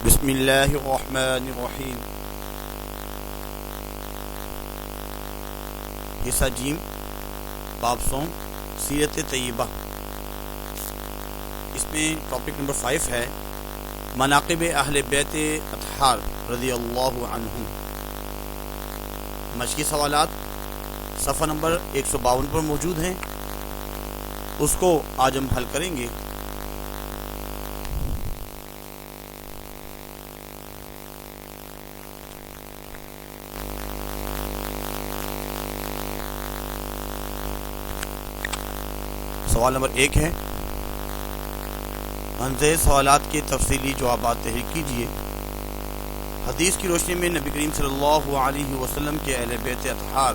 بسم اللہ الرحمن الرحیم۔ حصہ جیم، باب صوم، سیرت طیبہ۔ اس میں ٹاپک نمبر 5 ہے مناقب اہل بیت اطہار رضی اللہ عنہم۔ مشقی سوالات صفحہ نمبر 152 پر موجود ہیں، اس کو آج ہم حل کریں گے۔ سوال نمبر 1 ہے، انزے سوالات کے تفصیلی جوابات تحریر کیجیے۔ حدیث کی روشنی میں نبی کریم صلی اللہ علیہ وسلم کے اہل بیت اطہار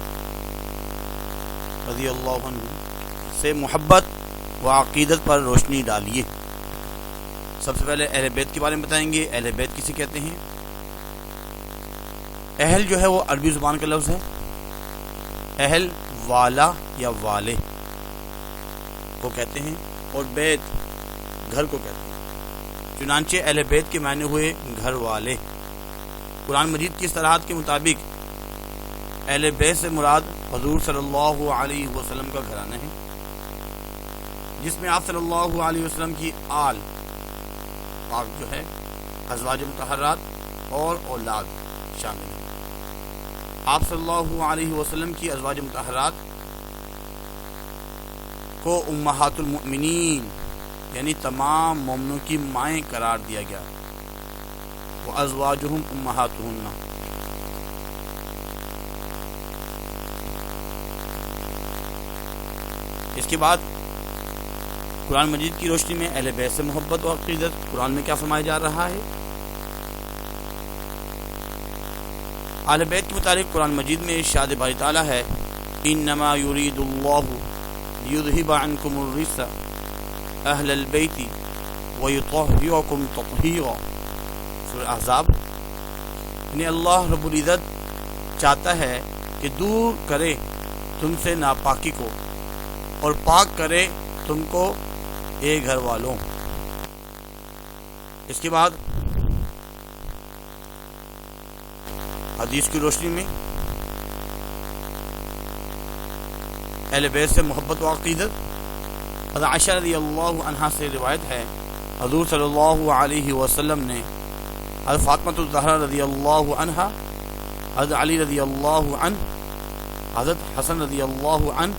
رضی اللہ عنہ سے محبت و عقیدت پر روشنی ڈالیے۔ سب سے پہلے اہل بیت کے بارے میں بتائیں گے۔ اہل بیت کسے کہتے ہیں؟ اہل جو ہے وہ عربی زبان کا لفظ ہے۔ اہل والا یا والے کو کہتے ہیں، اور بیت گھر کو کہتے ہیں۔ چنانچہ اہل بیت کے معنی ہوئے گھر والے۔ قرآن مجید کی اصطلاحات کے مطابق اہل بیت سے مراد حضور صلی اللہ علیہ وسلم کا گھرانہ ہے، جس میں آپ صلی اللہ علیہ وسلم کی آل پاک جو ہے، ازواج مطہرات اور اولاد شامل ہیں۔ آپ صلی اللہ علیہ وسلم کی ازواج مطہرات کو امہات المؤمنین یعنی تمام مومنوں کی مائیں قرار دیا گیا، وازواجہم امہاتہن۔ اس کے بعد قرآن مجید کی روشنی میں اہل بیت سے محبت و عقیدت قرآن میں کیا فرمایا جا رہا ہے؟ اہل بیت کے متعلق قرآن مجید میں ارشاد باری تعالیٰ ہے، انما یرید اللہ لیذہب عنکم الرجس اہل البیت ویطہرکم تطہیرا۔ سورہ احزاب۔ یعنی اللہ رب العزت چاہتا ہے کہ دور کرے تم سے ناپاکی کو اور پاک کرے تم کو اے گھر والوں۔ اس کے بعد حدیث کی روشنی میں اہل بیت سے محبت و عقیدت، حضرت عائشہ رضی اللہ عنہا سے روایت ہے، حضور صلی اللہ علیہ وسلم نے حضرت فاطمہ الزہرا رضی اللہ عنہا، حضرت علی رضی اللہ عنہ، حضرت حسن رضی اللہ عنہ،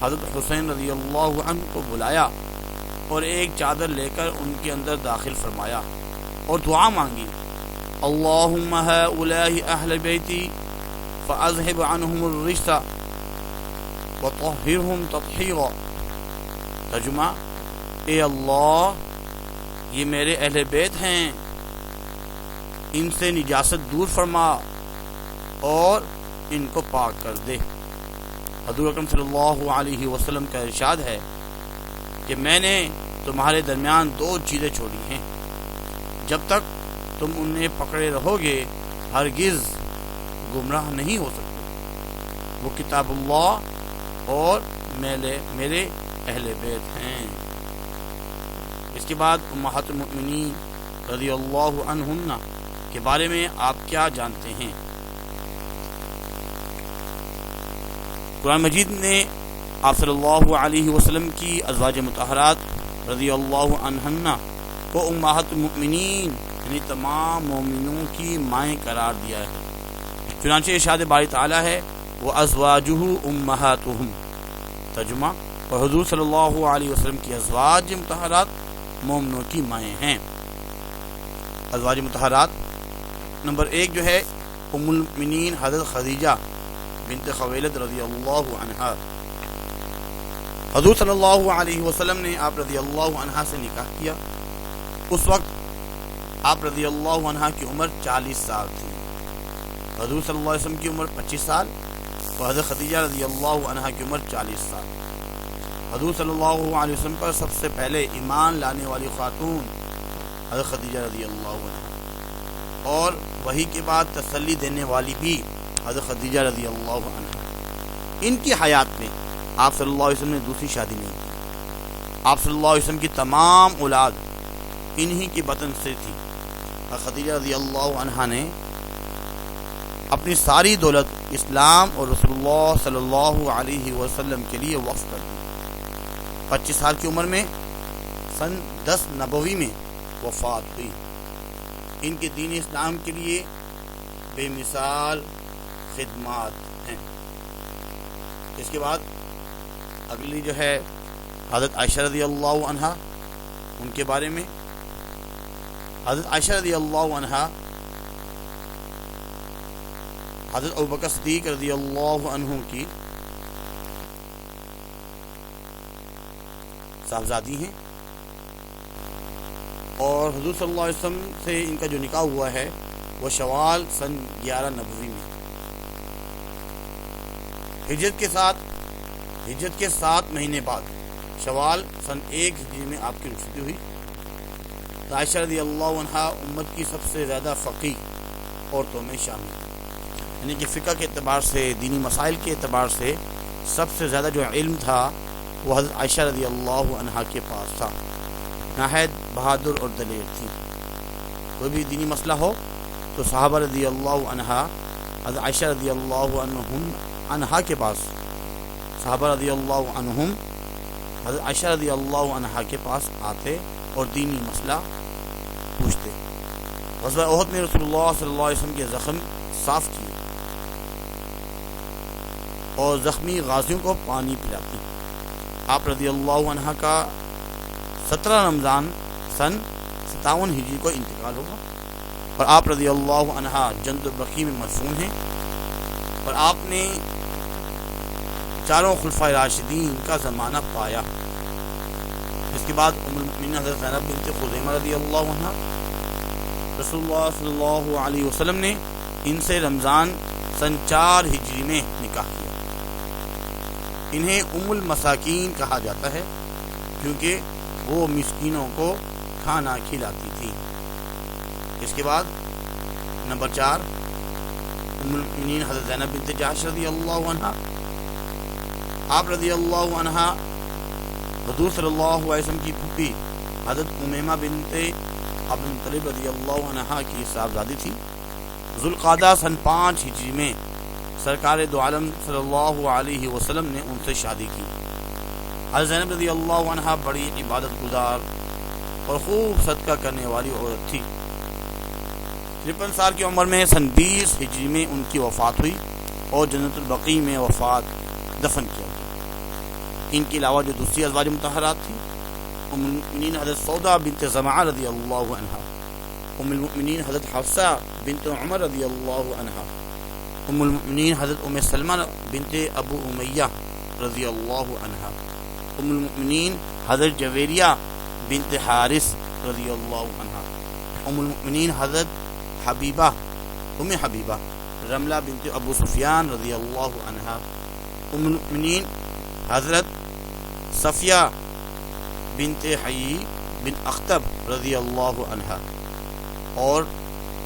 حضرت حسین رضی اللہ عنہ کو بلایا اور ایک چادر لے کر ان کے اندر داخل فرمایا اور دعا مانگی، اللہم ہؤلاء اہل بیتی فاذہب عنہم الرجس وطہرہم تطہیرا۔ ترجمہ، اے اللہ، یہ میرے اہل بیت ہیں، ان سے نجاست دور فرما اور ان کو پاک کر دے۔ حضور اکرم صلی اللہ علیہ وسلم کا ارشاد ہے کہ میں نے تمہارے درمیان 2 چیزیں چھوڑی ہیں، جب تک تم انہیں پکڑے رہو گے ہرگز گمراہ نہیں ہو سکتے۔ وہ کتاب اللہ اور میرے اہل بیت ہیں۔ اس کے بعد امہات المؤمنین رضی اللہ عنہن کے بارے میں آپ کیا جانتے ہیں؟ قرآن مجید نے آپ صلی اللہ علیہ وسلم کی ازواج مطہرات رضی اللہ عنہن کو امہات المؤمنین یعنی تمام مومنوں کی مائیں قرار دیا ہے۔ چنانچہ ارشاد باری تعالیٰ ہے، وَأَزْوَاجُهُ أُمَّهَاتُهُمْ۔ ترجمہ، اور حضور صلی اللہ علیہ وسلم کی ازواج مطہرات مومنوں کی مائیں ہیں۔ ازواج مطہرات نمبر 1 جو ہے ام المؤمنین حضرت خدیجہ بنت خویلد رضی اللہ عنہا۔ حضور صلی اللہ علیہ وسلم نے آپ رضی اللہ عنہا سے نکاح کیا۔ اس وقت آپ رضی اللہ عنہا کی عمر 40 سال تھی۔ حضور صلی اللہ علیہ وسلم کی عمر 25 سال اور حضرت خدیجہ رضی اللہ عنہا کی عمر 40 سال۔ حضور صلی اللہ علیہ وسلم پر سب سے پہلے ایمان لانے والی خاتون حضرت خدیجہ رضی اللہ عنہا، اور وہی کے بعد تسلی دینے والی بھی حضرت خدیجہ رضی اللہ عنہا۔ ان کی حیات میں آپ صلی اللہ علیہ وسلم نے دوسری شادی نہیں کی۔ آپ صلی اللہ علیہ وسلم کی تمام اولاد انہی کی بطن سے تھی۔ خدیجہ رضی اللہ عنہا نے اپنی ساری دولت اسلام اور رسول اللہ صلی اللہ علیہ وسلم کے لیے وقف کر دی۔ 25 سال کی عمر میں سن 10 نبوی میں وفات ہوئی۔ ان کے دین اسلام کے لیے بے مثال خدمات ہیں۔ اس کے بعد اگلی جو ہے حضرت عائشہ رضی اللہ عنہا، ان کے بارے میں حضرت عائشہ رضی اللہ عنہا حضرت ابوبکر صدیق رضی اللہ عنہ کی صاحبزادی ہیں، اور حضور صلی اللہ علیہ وسلم سے ان کا جو نکاح ہوا ہے وہ شوال سن 11 نبوی میں۔ ہجرت کے 7 مہینے بعد شوال سن 1 ہجری میں آپ کی رخصتی ہوئی۔ عائشہ رضی اللہ عنہا امت کی سب سے زیادہ فقیہ عورتوں میں شامل ہیں، یعنی کہ فقہ کے اعتبار سے، دینی مسائل کے اعتبار سے سب سے زیادہ جو علم تھا وہ حضرت عائشہ رضی اللہ عنہا کے پاس تھا۔ نہایت بہادر اور دلیر تھی، کوئی بھی دینی مسئلہ ہو تو صحابہ رضی اللہ عنہا حضرت عائشہ رضی اللہ عنہا کے پاس، صحابہ رضی اللہ عنہم حضرت عائشہ رضی اللہ عنہا کے پاس آتے اور دینی مسئلہ پوچھتے۔ غزوہ احد میں رسول اللہ صلی اللہ علیہ وسلم کے زخم صاف کیے اور زخمی غازیوں کو پانی پلاتی۔ آپ رضی اللہ عنہ کا 17 رمضان سن 57 ہجری کو انتقال ہوگا، اور آپ رضی اللہ عنہ جنت البقیع میں مدفون ہیں، اور آپ نے 4 خلفائے راشدین کا زمانہ پایا۔ اس کے بعد ام المؤمنین حضرت زینب بنت خزیمہ رضی اللہ عنہ، رسول اللہ صلی اللہ علیہ وسلم نے ان سے رمضان سن 4 ہجری میں نکاح کیا۔ انہیں ام المساکین کہا جاتا ہے کیونکہ وہ مسکینوں کو کھانا کھلاتی تھی۔ اس کے بعد نمبر 4 ام المؤمنین حضرت زینب بنت جحش رضی اللہ عنہ، آپ رضی اللہ عنہ حضور صلی اللہ علیہ وسلم کی پھوپھی حضرت امیمہ بنت عبد المطلب رضی اللہ عنہ کی صاحبزادی تھی۔ ذوالقعدہ سن 5 ہجری میں سرکار دو عالم صلی اللہ علیہ وسلم نے ان سے شادی کی۔ حضرت زینب رضی اللہ عنہ بڑی عبادت گزار اور خوب صدقہ کرنے والی عورت تھی۔ 53 سال کی عمر میں سن 20 ہجری میں ان کی وفات ہوئی اور جنت البقیع میں دفن کیا۔ ان کے علاوہ جو دوسری ازواج مطہرات تھیں، ام المؤمنین حضرت سودا بنت زمعہ رضی اللہ عنہا، ام المؤمنین حضرت حفصہ بنت عمر رضی اللہ عنہا، ام المؤمنین حضرت ام سلمہ بنت ابو امیہ رضی اللہ عنہا، ام المؤمنین حضرت جویریہ بنت حارث رضی اللہ عنہا، ام المؤمنین حضرت حبیبہ رملہ بنت ابو سفیان رضی اللہ عنہا، ام المؤمنین حضرت صفیہ بنت حیی بن اختب رضی اللہ عنہا، اور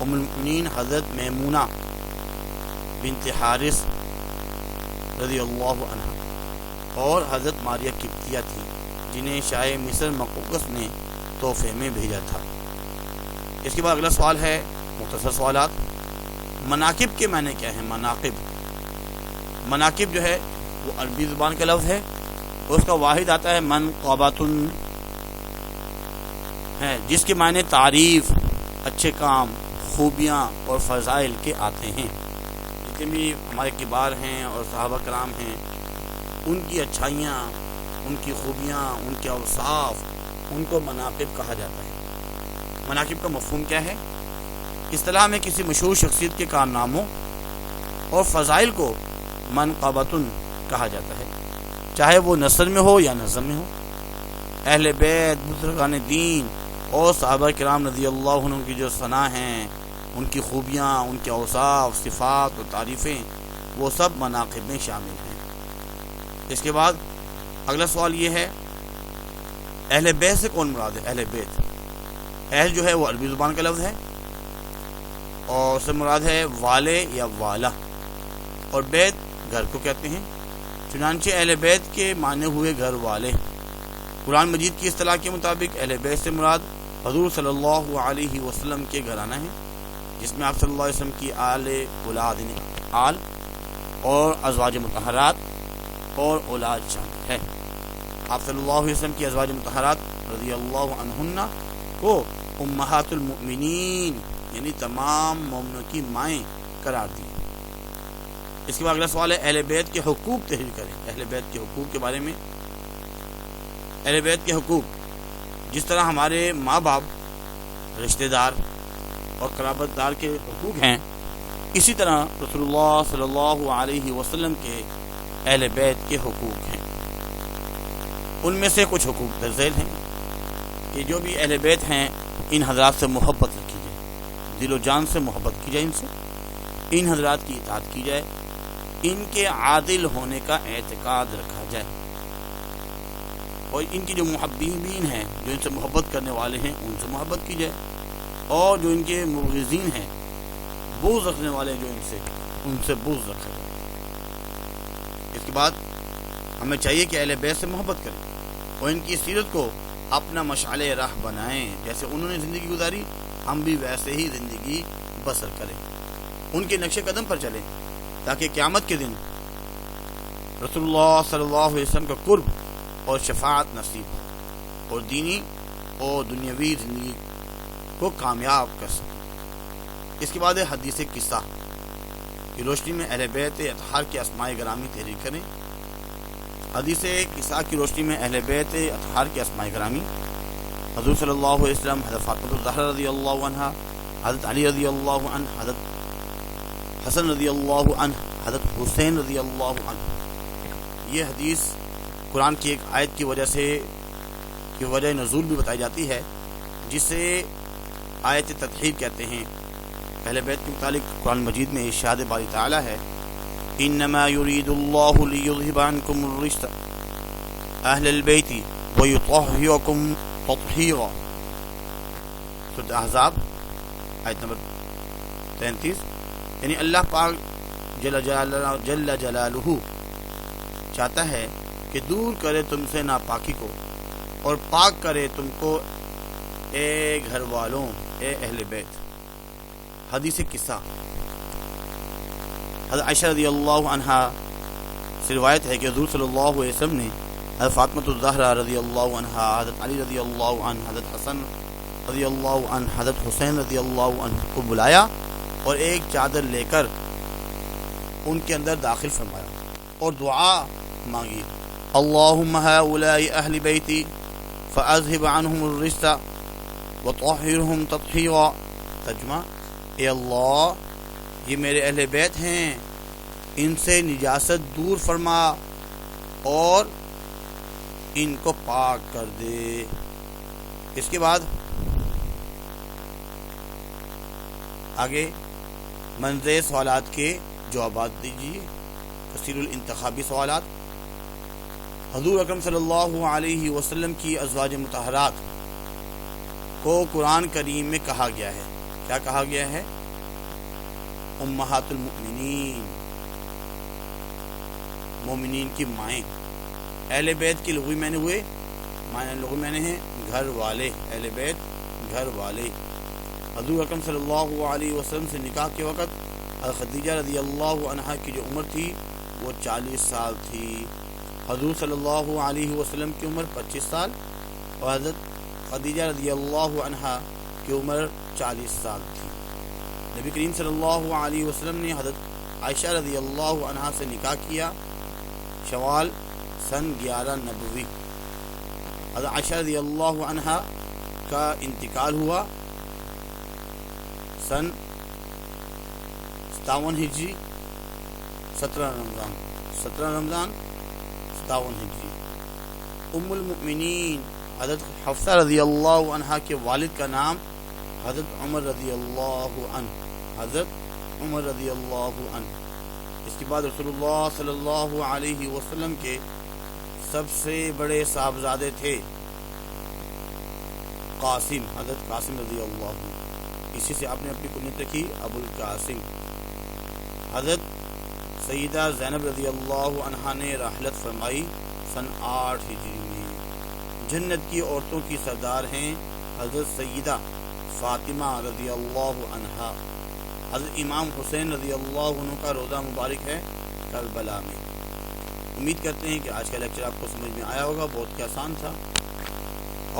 ام المؤمنین حضرت میمونہ بنت حارث رضی اللہ عنہا، اور حضرت ماریہ قبطیہ تھی جنہیں شاہ مصر مقوقس نے تحفے میں بھیجا تھا۔ اس کے بعد اگلا سوال ہے، مختصر سوالات۔ مناقب کے معنی کیا ہیں؟ مناقب جو ہے وہ عربی زبان کا لفظ ہے، اس کا واحد آتا ہے منقبۃ ہے، جس کے معنی تعریف، اچھے کام، خوبیاں اور فضائل کے آتے ہیں۔ جتنے بھی ہمارے کبار ہیں اور صحابہ کرام ہیں، ان کی اچھائیاں، ان کی خوبیاں، ان کے اوصاف، ان کو مناقب کہا جاتا ہے۔ مناقب کا مفہوم کیا ہے؟ اصطلاح میں کسی مشہور شخصیت کے کارناموں اور فضائل کو منقبۃ کہا جاتا ہے، چاہے وہ نثر میں ہو یا نظم میں ہو۔ اہل بیت، بزرگان دین اور صحابہ کرام رضی اللہ عنہ کی جو ثنا ہیں، ان کی خوبیاں، ان کے اوصاف، صفات اور تعریفیں، وہ سب مناقب میں شامل ہیں۔ اس کے بعد اگلا سوال یہ ہے، اہل بیت سے کون مراد ہے؟ اہل بیت، اہل جو ہے وہ عربی زبان کا لفظ ہے، اور اس سے مراد ہے والے یا والا، اور بیت گھر کو کہتے ہیں۔ چنانچہ اہل بیت کے معنی ہوئے گھر والے۔ قرآن مجید کی اصطلاح کے مطابق اہل بیت سے مراد حضور صلی اللہ علیہ وسلم کے گھرانہ ہیں، جس میں آپ صلی اللہ علیہ وسلم کی اولاد آل اور ازواج مطہرات اور اولاد شامل ہے۔ آپ صلی اللہ علیہ وسلم کی ازواج مطہرات رضی اللہ عنہن کو امہات المؤمنین یعنی تمام مومنوں کی مائیں قرار دی۔ اس کے بعد اگلا سوال ہے اہل بیت کے حقوق تحریر کریں۔ اہل بیت کے حقوق کے بارے میں، اہل بیت کے حقوق جس طرح ہمارے ماں باپ، رشتہ دار اور قرابت دار کے حقوق ہیں، اسی طرح رسول اللہ صلی اللہ علیہ وسلم کے اہل بیت کے حقوق ہیں۔ ان میں سے کچھ حقوق درج ذیل ہیں کہ جو بھی اہل بیت ہیں ان حضرات سے محبت رکھی جائے، دل و جان سے محبت کی جائے، ان سے ان حضرات کی اطاعت کی جائے، ان کے عادل ہونے کا اعتقاد رکھا جائے، اور ان کی جو محبین ہیں، جو ان سے محبت کرنے والے ہیں، ان سے محبت کی جائے، اور جو ان کے مبغضین ہیں، بغض رکھنے والے جو ان سے بغض رکھا جائے۔ اس کے بعد ہمیں چاہیے کہ اہل بیت سے محبت کریں اور ان کی سیرت کو اپنا مشعل راہ بنائیں، جیسے انہوں نے زندگی گزاری ہم بھی ویسے ہی زندگی بسر کریں، ان کے نقش قدم پر چلیں، تاکہ قیامت کے دن رسول اللہ صلی اللہ علیہ وسلم کا قرب اور شفاعت نصیب ہو اور دینی اور دنیاوی زندگی کو کامیاب کر سکیں۔ اس کے بعد ہے حدیث قصہ کی روشنی میں اہل بیت اطہار کے اسماء گرامی تحریر کریں۔ حدیث قصہ کی روشنی میں اہل بیت اطہار کے اسماء گرامی: حضور صلی اللہ علیہ وسلم، حضرت فاطمہ الزہرا رضی اللہ عنہا، حضرت علی رضی اللہ عنہ، حضرت حسن رضی اللہ عنہ، حضرت حسین رضی اللہ عنہ۔ یہ حدیث قرآن کی ایک آیت کی وجہ نزول بھی بتائی جاتی ہے، جسے آیت تطہیر کہتے ہیں۔ اہل بیت کے متعلق قرآن مجید میں ارشاد باری تعالی ہے: انما يريد الله ليذهب عنكم الرجس اهل البيت ويطهركم تطهيرا۔ سورۃ احزاب آیت نمبر 33۔ یعنی اللہ پاک جل جلالہ چاہتا ہے کہ دور کرے تم سے ناپاکی کو اور پاک کرے تم کو، اے گھر والوں، اے اہل بیت۔ حدیث قصہ: حضرت عائشہ رضی اللہ عنہا سے روایت ہے کہ حضور صلی اللہ علیہ وسلم نے حضرت فاطمہ الزہرا رضی اللہ عنہا، حضرت علی رضی اللہ عنہ، حضرت حسن رضی اللہ عنہ، حضرت حسین رضی اللہ عنہ کو بلایا اور ایک چادر لے کر ان کے اندر داخل فرمایا اور دعا مانگی: اللہم ہؤلاء اہل بیتی فاذہب عنہم الرجس وطہرہم تطہیرا۔ ترجمہ: اے اللہ، یہ میرے اہل بیت ہیں، ان سے نجاست دور فرما اور ان کو پاک کر دے۔ اس کے بعد آگے منظر سوالات کے جوابات دیجیے، کثیر الانتخابی سوالات۔ حضور اکرم صلی اللہ علیہ وسلم کی ازواج مطہرات کو قرآن کریم میں کہا گیا ہے، کیا کہا گیا ہے؟ امہات المؤمنین، مومنین کی مائیں۔ اہل بیت کی لغوی معنی ہوئے، لغوی معنی ہیں گھر والے، اہل بیت گھر والے۔ حضور اکرم صلی اللہ علیہ وسلم سے نکاح کے وقت حضرت خدیجہ رضی اللہ عنہا کی جو عمر تھی وہ 40 سال تھی۔ حضور صلی اللہ علیہ وسلم کی عمر 25 سال اور حضرت خدیجہ رضی اللہ عنہا کی عمر 40 سال تھی۔ نبی کریم صلی اللہ علیہ وسلم نے حضرت عائشہ رضی اللہ عنہا سے نکاح کیا شوال سن 11 نبوی۔ حضرت عائشہ رضی اللہ عنہا کا انتقال ہوا سن 57 ہجری 17 رمضان 57 ہجری۔ ام المؤمنین حضرت حفصہ رضی اللہ عنہا کے والد کا نام حضرت عمر رضی اللہ عنہ، حضرت عمر رضی اللہ عنہ۔ اس کے بعد رسول اللہ صلی اللہ علیہ وسلم کے سب سے بڑے صاحبزادے تھے قاسم، حضرت قاسم رضی اللہ عنہ، اسی سے آپ نے اپنی کنیت رکھی ابو القاسم۔ حضرت سیدہ زینب رضی اللہ عنہا نے رحلت فرمائی سن 8 ہجری میں۔ جنت کی عورتوں کی سردار ہیں حضرت سیدہ فاطمہ رضی اللہ عنہا، حضرت امام حسین رضی اللہ عنہ کا روضہ مبارک ہے کربلا میں۔ امید کرتے ہیں کہ آج کا لیکچر آپ کو سمجھ میں آیا ہوگا، بہت ہی آسان تھا،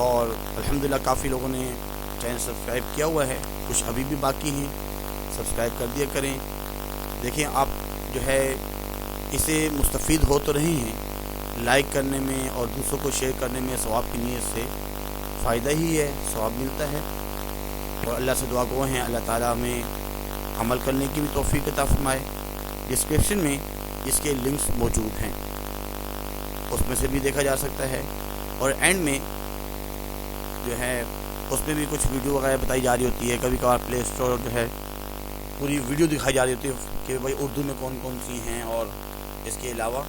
اور الحمدللہ کافی لوگوں نے چینل سبسکرائب کیا ہوا ہے، کچھ ابھی بھی باقی ہیں، سبسکرائب کر دیا کریں۔ دیکھیں آپ جو ہے اسے مستفید ہو تو رہے ہیں، لائک کرنے میں اور دوسروں کو شیئر کرنے میں ثواب کی نیت سے فائدہ ہی ہے، ثواب ملتا ہے، اور اللہ سے دعا گو ہیں اللہ تعالیٰ ہمیں عمل کرنے کی بھی توفیق عطا فرمائے۔ ڈسکرپشن میں اس کے لنکس موجود ہیں، اس میں سے بھی دیکھا جا سکتا ہے، اور اینڈ میں جو ہے اس میں بھی کچھ ویڈیو وغیرہ بتائی جا رہی ہوتی ہے، کبھی کبھار پلے اسٹور جو ہے پوری ویڈیو دکھائی جا رہی ہوتی ہے کہ بھائی اردو میں کون کون سی ہیں، اور اس کے علاوہ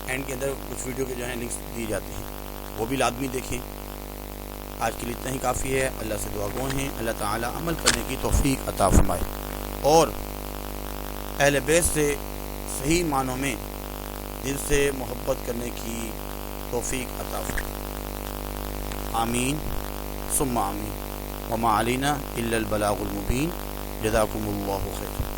اینڈ کے اندر کچھ ویڈیو کے جو ہیں لنکس دی جاتے ہیں، وہ بھی لازمی دیکھیں۔ آج کے لیے اتنا ہی کافی ہے، اللہ سے دعا گو ہیں اللہ تعالی عمل کرنے کی توفیق عطا فرمائے، اور اہل بیت سے صحیح معنوں میں دل سے محبت کرنے کی توفیق عطا فرمائے۔ آمین ثم آمین، وما علینا الا البلاغ المبین۔ جزاکم اللہ خیر۔